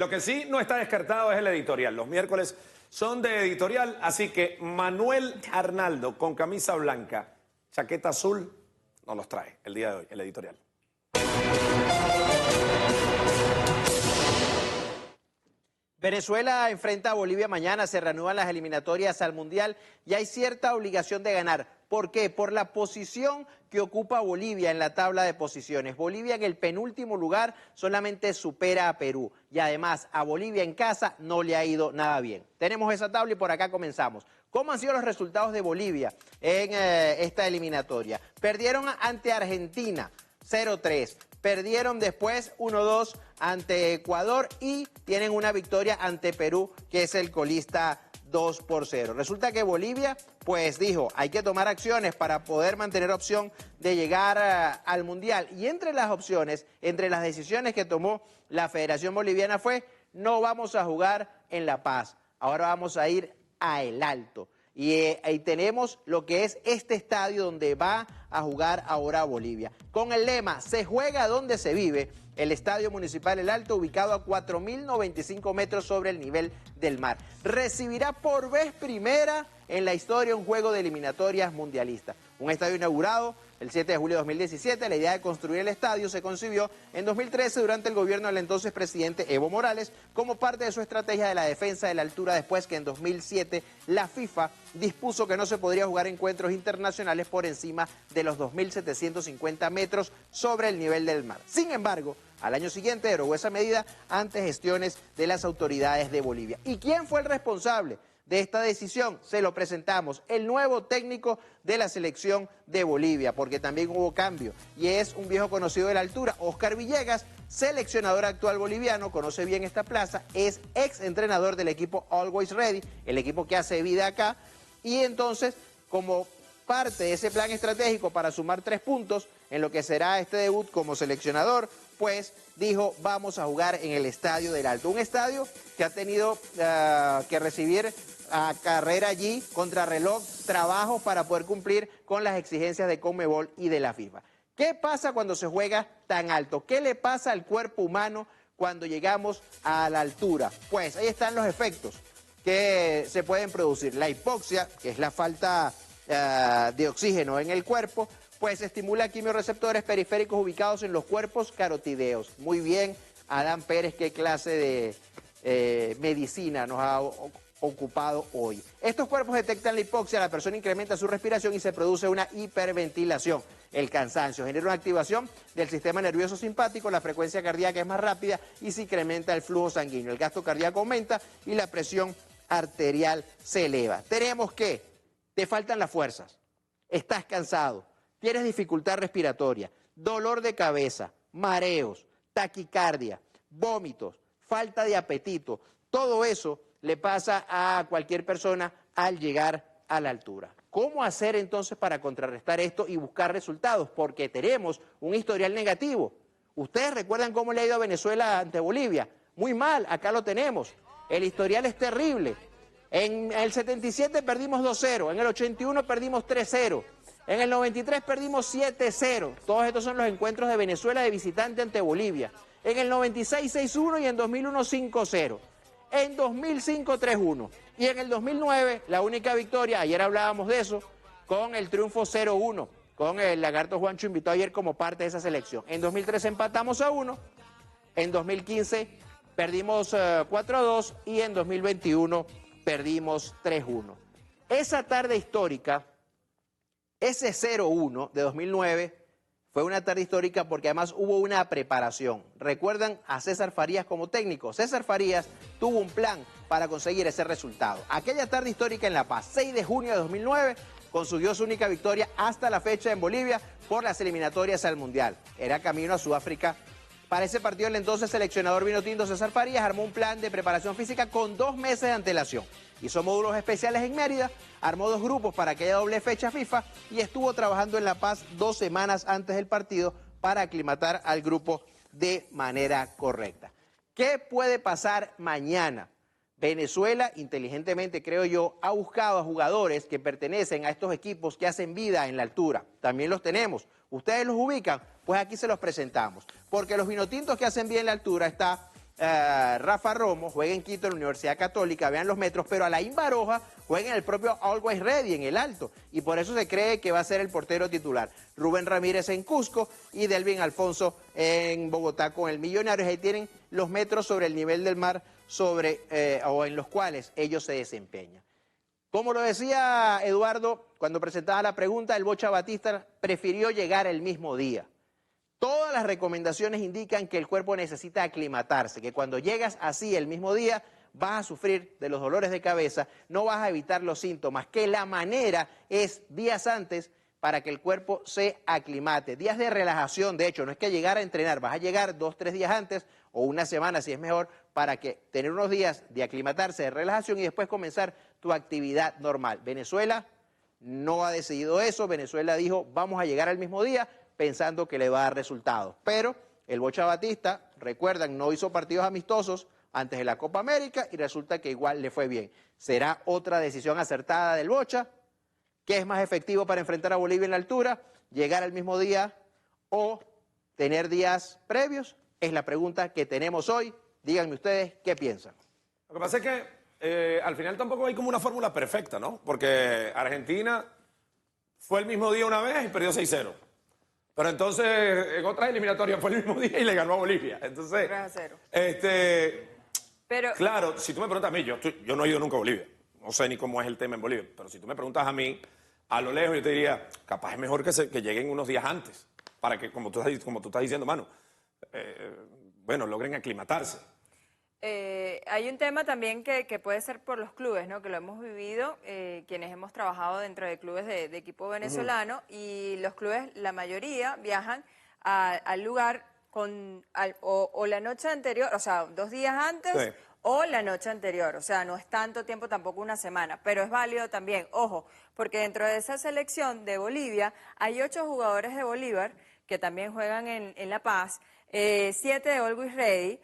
Lo que sí no está descartado es el editorial. Los miércoles son de editorial, así que Manuel Arnaldo con camisa blanca, chaqueta azul, nos los trae el día de hoy, el editorial. Venezuela enfrenta a Bolivia mañana, se reanudan las eliminatorias al Mundial y hay cierta obligación de ganar. ¿Por qué? Por la posición que ocupa Bolivia en la tabla de posiciones. Bolivia en el penúltimo lugar solamente supera a Perú y además a Bolivia en casa no le ha ido nada bien. Tenemos esa tabla y por acá comenzamos. ¿Cómo han sido los resultados de Bolivia en esta eliminatoria? Perdieron ante Argentina 0-3. Perdieron después 1-2 ante Ecuador y tienen una victoria ante Perú, que es el colista 2-0. Resulta que Bolivia, pues dijo, hay que tomar acciones para poder mantener opción de llegar al Mundial. Y entre las opciones, entre las decisiones que tomó la Federación Boliviana fue, no vamos a jugar en La Paz, ahora vamos a ir a El Alto. Y ahí tenemos lo que es este estadio donde va a jugar ahora Bolivia. Con el lema, se juega donde se vive, el Estadio Municipal El Alto, ubicado a 4.095 metros sobre el nivel del mar. Recibirá por vez primera en la historia un juego de eliminatorias mundialistas. Un estadio inaugurado el 7 de julio de 2017, la idea de construir el estadio se concibió en 2013 durante el gobierno del entonces presidente Evo Morales como parte de su estrategia de la defensa de la altura, después que en 2007 la FIFA dispuso que no se podría jugar encuentros internacionales por encima de los 2.750 metros sobre el nivel del mar. Sin embargo, al año siguiente derogó esa medida ante gestiones de las autoridades de Bolivia. ¿Y quién fue el responsable de esta decisión? Se lo presentamos, el nuevo técnico de la selección de Bolivia, porque también hubo cambio, y es un viejo conocido de la altura, Oscar Villegas, seleccionador actual boliviano, conoce bien esta plaza, es ex entrenador del equipo Always Ready, el equipo que hace vida acá, y entonces, como parte de ese plan estratégico para sumar 3 puntos en lo que será este debut como seleccionador, pues dijo, vamos a jugar en el Estadio del Alto, un estadio que ha tenido que recibir a carrera allí, contrarreloj, trabajo para poder cumplir con las exigencias de Conmebol y de la FIFA. ¿Qué pasa cuando se juega tan alto? ¿Qué le pasa al cuerpo humano cuando llegamos a la altura? Pues ahí están los efectos que se pueden producir. La hipoxia, que es la falta de oxígeno en el cuerpo, pues estimula quimiorreceptores periféricos ubicados en los cuerpos carotideos. Muy bien, Adán Pérez, qué clase de medicina nos ha ocupado hoy. Estos cuerpos detectan la hipoxia, la persona incrementa su respiración y se produce una hiperventilación. El cansancio genera una activación del sistema nervioso simpático, la frecuencia cardíaca es más rápida y se incrementa el flujo sanguíneo. El gasto cardíaco aumenta y la presión arterial se eleva. Tenemos que te faltan las fuerzas, estás cansado, tienes dificultad respiratoria, dolor de cabeza, mareos, taquicardia, vómitos, falta de apetito, todo eso le pasa a cualquier persona al llegar a la altura. ¿Cómo hacer entonces para contrarrestar esto y buscar resultados? Porque tenemos un historial negativo. ¿Ustedes recuerdan cómo le ha ido a Venezuela ante Bolivia? Muy mal, acá lo tenemos. El historial es terrible. En el 77 perdimos 2-0, en el 81 perdimos 3-0, en el 93 perdimos 7-0. Todos estos son los encuentros de Venezuela de visitante ante Bolivia. En el 96 6-1 y en 2001 5-0. En 2005 3-1 y en el 2009 la única victoria, ayer hablábamos de eso, con el triunfo 0-1, con el Lagarto Juancho invitado ayer como parte de esa selección. En 2013 empatamos a 1, en 2015 perdimos 4-2 y en 2021 perdimos 3-1. Esa tarde histórica, ese 0-1 de 2009, fue una tarde histórica porque además hubo una preparación. ¿Recuerdan a César Farías como técnico? César Farías tuvo un plan para conseguir ese resultado. Aquella tarde histórica en La Paz, 6 de junio de 2009, consiguió su única victoria hasta la fecha en Bolivia por las eliminatorias al Mundial. Era camino a Sudáfrica. Para ese partido, el entonces seleccionador vinotinto César Farías armó un plan de preparación física con 2 meses de antelación. Hizo módulos especiales en Mérida, armó 2 grupos para aquella doble fecha FIFA y estuvo trabajando en La Paz 2 semanas antes del partido para aclimatar al grupo de manera correcta. ¿Qué puede pasar mañana? Venezuela, inteligentemente creo yo, ha buscado a jugadores que pertenecen a estos equipos que hacen vida en la altura. También los tenemos. ¿Ustedes los ubican? Pues aquí se los presentamos. Porque los vinotintos que hacen vida en la altura está Rafa Romo, juega en Quito en la Universidad Católica, vean los metros, pero Alain Baroja juega en el propio Always Ready, en el Alto, y por eso se cree que va a ser el portero titular. Rubén Ramírez en Cusco y Delvin Alfonso en Bogotá con el Millonarios. Ahí tienen los metros sobre el nivel del mar o en los cuales ellos se desempeñan. Como lo decía Eduardo cuando presentaba la pregunta, el Bocha Batista prefirió llegar el mismo día. Todas las recomendaciones indican que el cuerpo necesita aclimatarse, que cuando llegas así el mismo día vas a sufrir de los dolores de cabeza, no vas a evitar los síntomas, que la manera es días antes para que el cuerpo se aclimate. Días de relajación, de hecho, no es que llegar a entrenar, vas a llegar 2 o 3 días antes o una semana si es mejor, para que tener unos días de aclimatarse, de relajación y después comenzar tu actividad normal. Venezuela no ha decidido eso, Venezuela dijo vamos a llegar al mismo día pensando que le va a dar resultados. Pero el Bocha Batista, recuerdan, no hizo partidos amistosos antes de la Copa América y resulta que igual le fue bien. ¿Será otra decisión acertada del Bocha? ¿Qué es más efectivo para enfrentar a Bolivia en la altura? ¿Llegar al mismo día o tener días previos? Es la pregunta que tenemos hoy. Díganme ustedes qué piensan. Lo que pasa es que al final tampoco hay como una fórmula perfecta, ¿no? Porque Argentina fue el mismo día una vez y perdió 6-0. Pero entonces en otras eliminatorias fue el mismo día y le ganó a Bolivia. Entonces, 3-0. Pero, claro, si tú me preguntas a mí, yo no he ido nunca a Bolivia. No sé ni cómo es el tema en Bolivia. Pero si tú me preguntas a mí, a lo lejos yo te diría, capaz es mejor que lleguen unos días antes. Para que, como tú estás diciendo, mano, bueno, logren aclimatarse. hay un tema también que puede ser por los clubes, ¿no? Que lo hemos vivido, quienes hemos trabajado dentro de clubes de equipo venezolano, y los clubes, la mayoría, viajan al lugar o la noche anterior, o sea, 2 días antes, Sí. o la noche anterior. O sea, no es tanto tiempo, tampoco una semana, pero es válido también, ojo, porque dentro de esa selección de Bolivia hay 8 jugadores de Bolívar que también juegan en La Paz, 7 de Always Ready,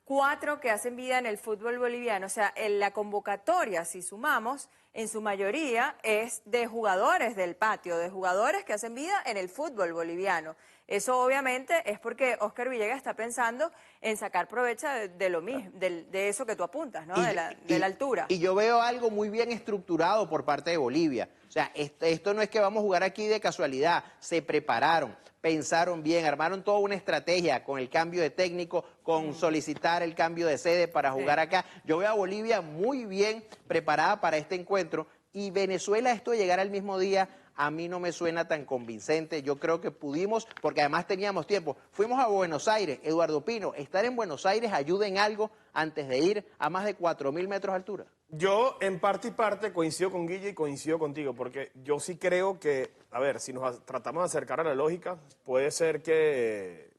4 que hacen vida en el fútbol boliviano. O sea, en la convocatoria, si sumamos, en su mayoría es de jugadores del patio, de jugadores que hacen vida en el fútbol boliviano. Eso obviamente es porque Oscar Villegas está pensando en sacar provecho de lo mismo, de eso que tú apuntas, ¿no? De la altura. Y yo veo algo muy bien estructurado por parte de Bolivia. O sea, esto no es que vamos a jugar aquí de casualidad. Se prepararon, pensaron bien, armaron toda una estrategia con el cambio de técnico, con solicitar el cambio de sede para jugar acá. Yo veo a Bolivia muy bien preparada para este encuentro, y Venezuela, esto de llegar al mismo día, a mí no me suena tan convincente. Yo creo que pudimos, porque además teníamos tiempo. Fuimos a Buenos Aires, Eduardo Pino, ¿estar en Buenos Aires ayuda en algo antes de ir a más de 4.000 metros de altura? Yo en parte y parte coincido con Guille y coincido contigo, porque yo sí creo que, a ver, si nos tratamos de acercar a la lógica, puede ser que,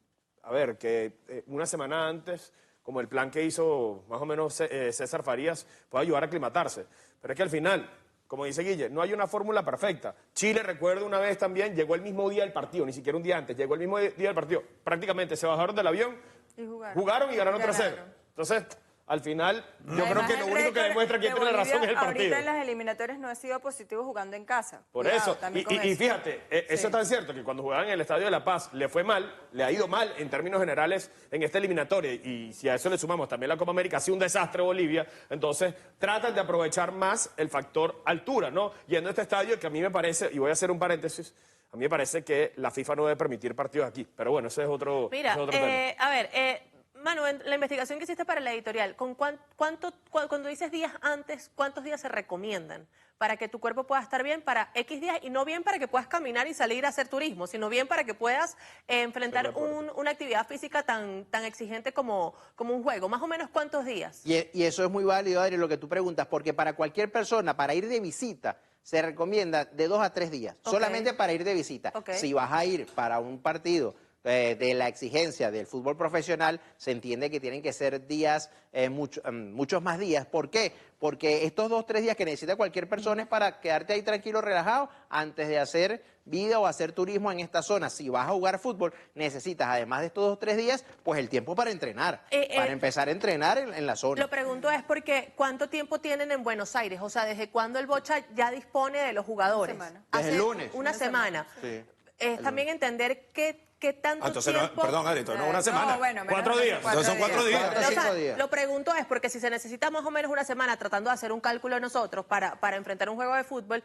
una semana antes, como el plan que hizo más o menos César Farías, pueda ayudar a aclimatarse. Pero es que al final, como dice Guille, no hay una fórmula perfecta. Chile, recuerdo una vez también, llegó el mismo día del partido, ni siquiera un día antes, llegó el mismo día del partido. Prácticamente se bajaron del avión, Y jugaron y ganaron 3-0. Entonces, al final, yo creo que lo único que demuestra quién tiene razón es el partido. Ahorita en las eliminatorias no ha sido positivo jugando en casa. Por Cuidado, eso, también con y eso. fíjate, eso es tan cierto que cuando jugaban en el Estadio de La Paz le fue mal, le ha ido mal en términos generales en esta eliminatoria, y si a eso le sumamos también la Copa América, ha sido un desastre Bolivia, entonces tratan de aprovechar más el factor altura, ¿no? Yendo a este estadio que a mí me parece, y voy a hacer un paréntesis, a mí me parece que la FIFA no debe permitir partidos aquí, pero bueno, ese es otro, Mira, ese es otro tema. a ver, Manu, en la investigación que hiciste para la editorial, cuando dices días antes, ¿cuántos días se recomiendan para que tu cuerpo pueda estar bien para X días? Y no bien para que puedas caminar y salir a hacer turismo, sino bien para que puedas enfrentar una actividad física tan exigente como un juego. Más o menos, ¿cuántos días? Y eso es muy válido, Adri, lo que tú preguntas, porque para cualquier persona, para ir de visita, se recomienda de 2 a 3 días, solamente para ir de visita. Ok. Si vas a ir para un partido de la exigencia del fútbol profesional, se entiende que tienen que ser días, muchos más días. ¿Por qué? Porque estos 2 o 3 días que necesita cualquier persona es para quedarte ahí tranquilo, relajado, antes de hacer vida o hacer turismo en esta zona. Si vas a jugar fútbol, necesitas, además de estos 2 o 3 días, pues el tiempo para entrenar, para empezar a entrenar en la zona. Lo pregunto es porque ¿cuánto tiempo tienen en Buenos Aires? O sea, ¿desde cuándo el Bocha ya dispone de los jugadores? Una semana. Desde el lunes. Una semana. Sí. Es también entender qué qué tanto Entonces, tiempo... perdón, Adri, entonces no una semana. No, bueno, 4 días. Entonces son 4 días. 4 o O sea, 5 días. lo pregunto es porque si se necesita más o menos una semana tratando de hacer un cálculo nosotros para enfrentar un juego de fútbol,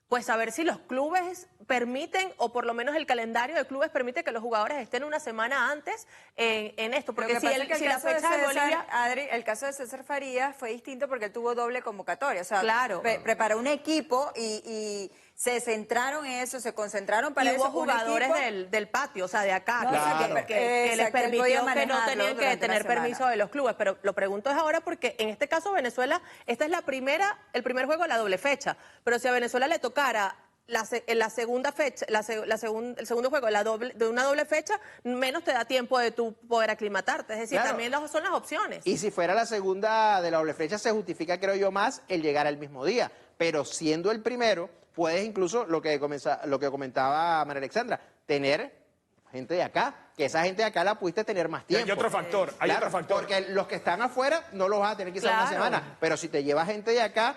pues saber si los clubes permiten, o por lo menos el calendario de clubes permite que los jugadores estén una semana antes en esto. Lo Porque que si, pasa es que si el la caso de fecha de César, Bolivia... Adri, el caso de César Farías fue distinto porque él tuvo doble convocatoria. O sea, Claro. preparó un equipo y se centraron en eso, se concentraron para Y hubo eso. un jugadores equipo. del patio, o sea, de acá, No, que- o sea, que, que- les exacto, él podía permitió que no manejarlo tenían que durante una tener semana. permiso de los clubes. Pero lo pregunto es ahora porque en este caso Venezuela, esta es el primer juego de la doble fecha. Pero si a Venezuela le tocara en la segunda fecha, el segundo juego de una doble fecha, menos te da tiempo de tú poder aclimatarte. Es decir, Claro. también son las opciones. Y si fuera la segunda de la doble flecha, se justifica, creo yo, más el llegar al mismo día. Pero siendo el primero, puedes incluso, lo que comentaba María Alexandra, tener gente de acá, que esa gente de acá la pudiste tener más Y tiempo. hay otro factor, Claro, porque los que están afuera no los vas a tener quizás una Claro. semana, pero si te llevas gente de acá,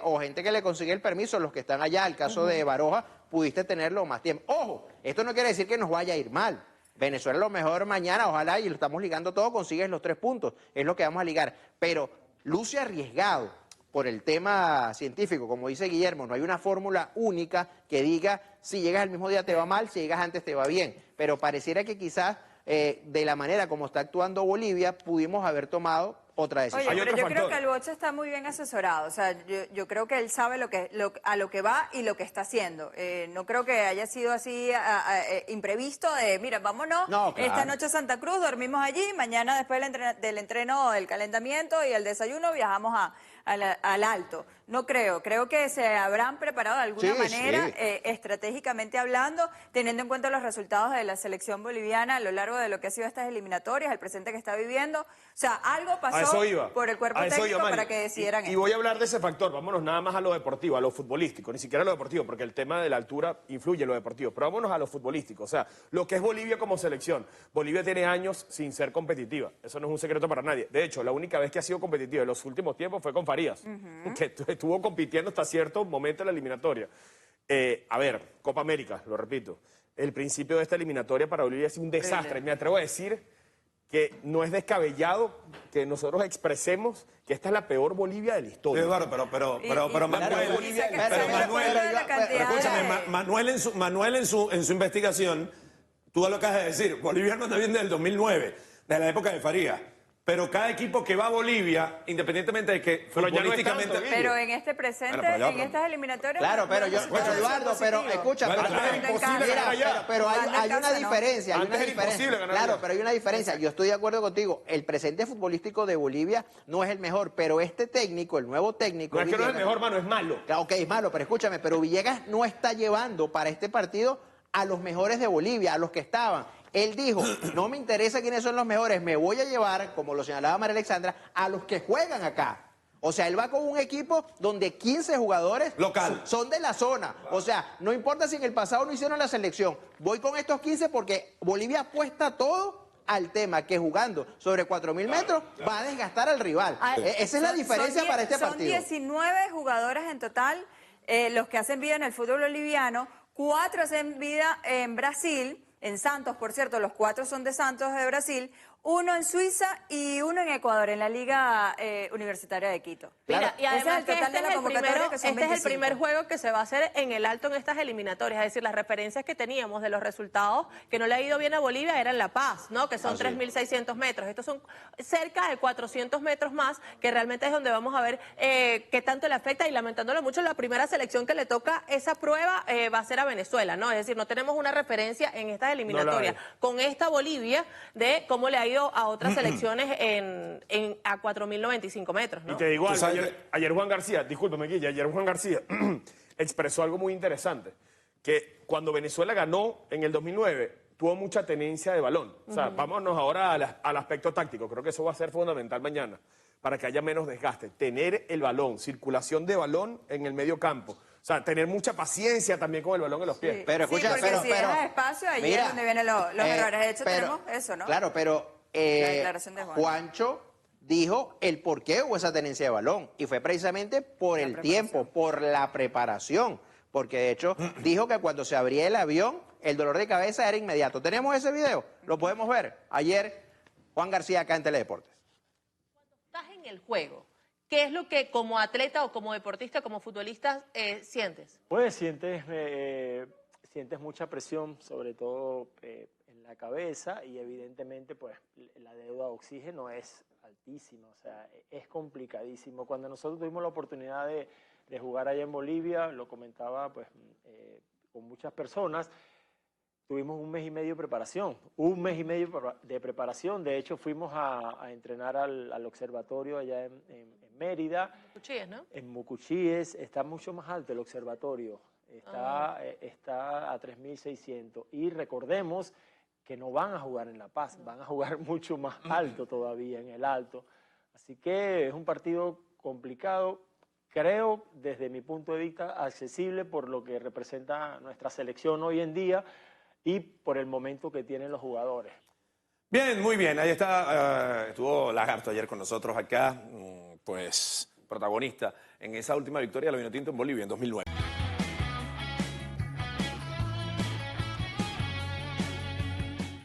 o gente que le consigue el permiso, los que están allá, el caso de Baroja, pudiste tenerlo más tiempo. Ojo, esto no quiere decir que nos vaya a ir mal. Venezuela a lo mejor mañana, ojalá, y lo estamos ligando todo, consigues los 3 puntos, es lo que vamos a ligar. Pero luce arriesgado por el tema científico, como dice Guillermo, no hay una fórmula única que diga si llegas al mismo día te va mal, si llegas antes te va bien, pero pareciera que quizás de la manera como está actuando Bolivia pudimos haber tomado otra decisión. Oye, Hay pero otro yo creo factor. que el Boche está muy bien asesorado. O sea, yo creo que él sabe a lo que va y lo que está haciendo. No creo que haya sido así imprevisto de, mira, vámonos No, claro. esta noche a Santa Cruz, dormimos allí, mañana después del entreno, del calentamiento y el desayuno viajamos al Alto. No creo que se habrán preparado de alguna Sí, manera, sí. estratégicamente hablando, teniendo en cuenta los resultados de la selección boliviana a lo largo de lo que ha sido estas eliminatorias, el presente que está viviendo. O sea, algo A pasó eso iba. por el cuerpo A eso técnico iba, Mari. para que decidieran y esto. voy a hablar de ese factor, vámonos nada más a lo deportivo, a lo futbolístico, ni siquiera a lo deportivo, porque el tema de la altura influye en lo deportivo, pero vámonos a lo futbolístico, o sea, lo que es Bolivia como selección. Bolivia tiene años sin ser competitiva, eso no es un secreto para nadie. De hecho, la única vez que ha sido competitiva en los últimos tiempos fue con Farías, que estuvo compitiendo hasta cierto momento en la eliminatoria. A ver, Copa América, lo repito, el principio de esta eliminatoria para Bolivia ha sido un desastre, me atrevo a decir que no es descabellado que nosotros expresemos que esta es la peor Bolivia de la Sí, historia. Eduardo, pero Manuel, escúchame, Manuel en su investigación, tú lo que has de decir, Bolivia no anda bien desde el 2009, desde la época de Farías. Pero cada equipo que va a Bolivia, independientemente de que Pero ya no es futbolísticamente... tanto, Pero en este presente, Bueno, pero ya, en estas eliminatorias... Claro, pero no yo, se puede ser Eduardo, pero positivo. escucha, Bueno, pero, antes era imposible mira, ganar allá. pero hay Jugando en una casa, ¿no? diferencia, hay Antes una era imposible diferencia. ganar Claro, allá. pero hay una diferencia. Yo estoy de acuerdo contigo. El presente futbolístico de Bolivia no es el mejor, pero este técnico, el nuevo técnico, No es que no es el Villegas- mejor, mano, es malo. Claro, ok, es malo, pero escúchame, pero Villegas no está llevando para este partido a los mejores de Bolivia, a los que estaban. Él dijo, no me interesa quiénes son los mejores, me voy a llevar, como lo señalaba María Alexandra, a los que juegan acá. O sea, él va con un equipo donde 15 jugadores Local. son de la zona. O sea, no importa si en el pasado no hicieron la selección. Voy con estos 15 porque Bolivia apuesta todo al tema que jugando sobre 4.000 metros va a desgastar al rival. Ah, Esa es la diferencia para este Son partido. 19 jugadores en total los que hacen vida en el fútbol boliviano, 4 hacen vida en Brasil, en Santos, por cierto, los 4 son de Santos de Brasil, 1 en Suiza y 1 en Ecuador, en la Liga Universitaria de Quito. Mira, y Ese es además el que total de la convocatoria, que son este es el 25. primer juego que se va a hacer en el Alto en estas eliminatorias. Es decir, las referencias que teníamos de los resultados que no le ha ido bien a Bolivia eran La Paz, ¿no? Que son 3.600 metros. Estos son cerca de 400 metros más, que realmente es donde vamos a ver qué tanto le afecta. Y lamentándolo mucho, la primera selección que le toca esa prueba va a ser a Venezuela, ¿no? Es decir, no tenemos una referencia en estas eliminatorias con esta Bolivia de cómo le ha ido a otras selecciones a 4.095 metros, ¿no? Y te digo Tú algo, sabes ayer Juan García, discúlpame, Guilla, ayer Juan García expresó algo muy interesante, que cuando Venezuela ganó en el 2009, tuvo mucha tenencia de balón. O sea, vámonos ahora al aspecto táctico, creo que eso va a ser fundamental mañana, para que haya menos desgaste. Tener el balón, circulación de balón en el medio campo. O sea, tener mucha paciencia también con el balón en los pies. Sí. Pero escucha, porque si dejas espacio, ahí es donde vienen los errores. De hecho, tenemos eso, ¿no? Claro, pero La declaración de Juan. Juancho dijo el por qué hubo esa tenencia de balón. Y fue precisamente por el tiempo, por la preparación. Porque de hecho dijo que cuando se abría el avión el dolor de cabeza era inmediato. ¿Tenemos ese video? Lo podemos ver. Ayer, Juan García acá en Teledeportes. Estás en el juego. ¿Qué es lo que como atleta o como deportista, como futbolista, sientes? Pues sientes mucha presión, sobre todo en la cabeza, y evidentemente pues la deuda de oxígeno es altísima, o sea, es complicadísimo. Cuando nosotros tuvimos la oportunidad de jugar allá en Bolivia, lo comentaba pues con muchas personas, tuvimos 1 mes y medio de preparación, 1 mes y medio de preparación. De hecho, fuimos a entrenar al observatorio allá en Mérida. Cuchillas, ¿no? En Mucuchíes, está mucho más alto el observatorio, está a 3.600. Y recordemos que no van a jugar en La Paz, van a jugar mucho más alto todavía, en el alto. Así que es un partido complicado, creo, desde mi punto de vista, accesible por lo que representa nuestra selección hoy en día y por el momento que tienen los jugadores. Bien, muy bien. Ahí está. Estuvo Lagarto ayer con nosotros acá, pues protagonista en esa última victoria de la Vinotinto en Bolivia en 2009.